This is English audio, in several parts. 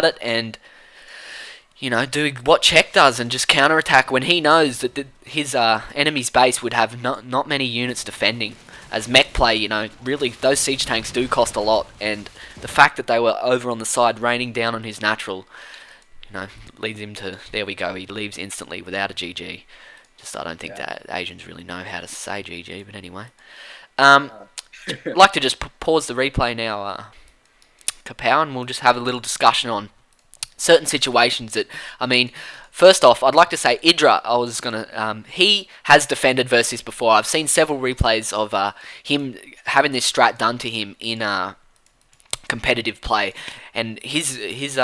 it and do what Czech does and just counterattack when he knows that his enemy's base would have not many units defending. As mech play, really those siege tanks do cost a lot, and the fact that they were over on the side raining down on his natural, leads him to, there we go, he leaves instantly without a GG. Just I don't think that Asians really know how to say GG, but anyway. I'd like to just pause the replay now, Kapow, and we'll just have a little discussion on certain situations that, first off, I'd like to say Idra, he has defended versus before. I've seen several replays of him having this strat done to him in competitive play, and his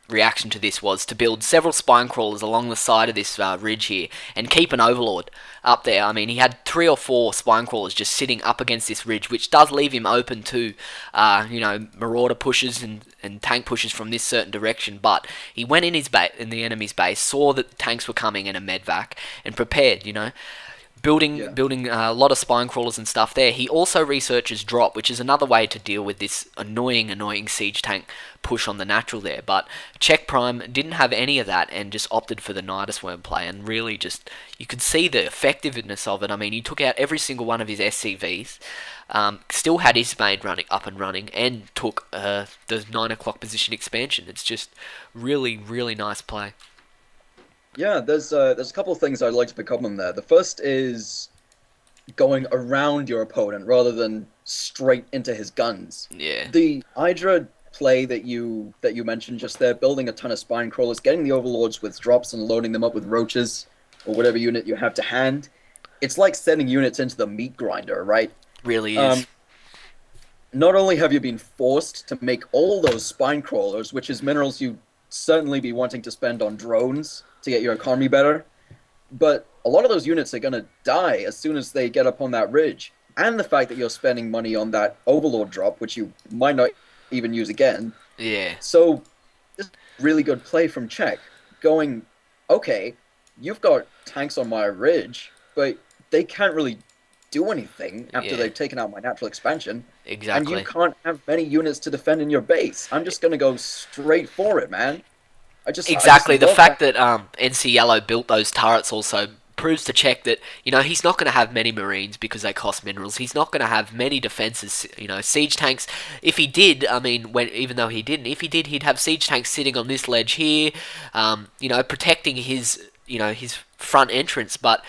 reaction to this was to build several spine crawlers along the side of this ridge here and keep an overlord up there. He had 3 or 4 spine crawlers just sitting up against this ridge, which does leave him open to marauder pushes and tank pushes from this certain direction. But he went in the enemy's base, saw that tanks were coming and a medvac, and prepared. Building a lot of spine crawlers and stuff there. He also researches drop, which is another way to deal with this annoying siege tank push on the natural there. But Czech Prime didn't have any of that and just opted for the Nidus Worm play, and really just, you could see the effectiveness of it. He took out every single one of his SCVs, still had his main up and running, and took the 9 o'clock position expansion. It's just really, really nice play. Yeah, there's a couple of things I'd like to pick up on there. The first is going around your opponent rather than straight into his guns. Yeah. The Hydra play that you mentioned just there, building a ton of spine crawlers, getting the overlords with drops and loading them up with roaches or whatever unit you have to hand. It's like sending units into the meat grinder, right? Really is. Not only have you been forced to make all those spine crawlers, which is minerals you'd certainly be wanting to spend on drones to get your economy better, but a lot of those units are going to die as soon as they get up on that ridge. And the fact that you're spending money on that overlord drop, which you might not even use again. Yeah. So, this is really good play from Czech. Going, okay, you've got tanks on my ridge, but they can't really do anything after they've taken out my natural expansion. Exactly. And you can't have many units to defend in your base. I'm just going to go straight for it, man. Exactly. The fact that NC Yellow built those turrets also proves to Czech that, he's not going to have many Marines because they cost minerals. He's not going to have many defenses, siege tanks. If he did, even though he didn't, if he did, he'd have siege tanks sitting on this ledge here, protecting his front entrance. But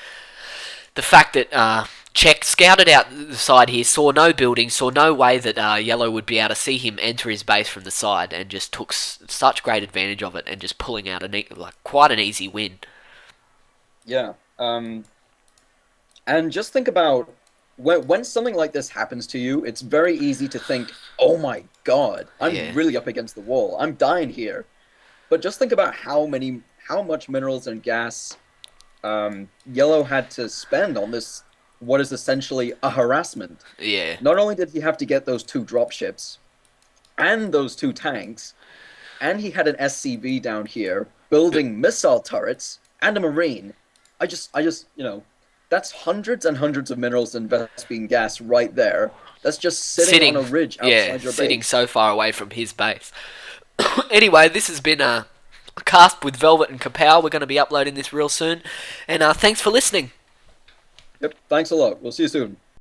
the fact that Czech scouted out the side here, saw no building, saw no way that Yellow would be able to see him enter his base from the side, and just took such great advantage of it, and just pulling out quite an easy win. Yeah. And just think about when something like this happens to you, it's very easy to think, oh my god, I'm really up against the wall. I'm dying here. But just think about how much minerals and gas Yellow had to spend on this, what is essentially a harassment. Yeah. Not only did he have to get those 2 dropships and those 2 tanks, and he had an SCV down here building missile turrets and a marine. I just, that's hundreds and hundreds of minerals and Vespine gas right there. That's just sitting on a ridge outside your base. Sitting so far away from his base. Anyway, this has been a cast with Velvet and Kapow. We're going to be uploading this real soon. And thanks for listening. Yep, thanks a lot. We'll see you soon.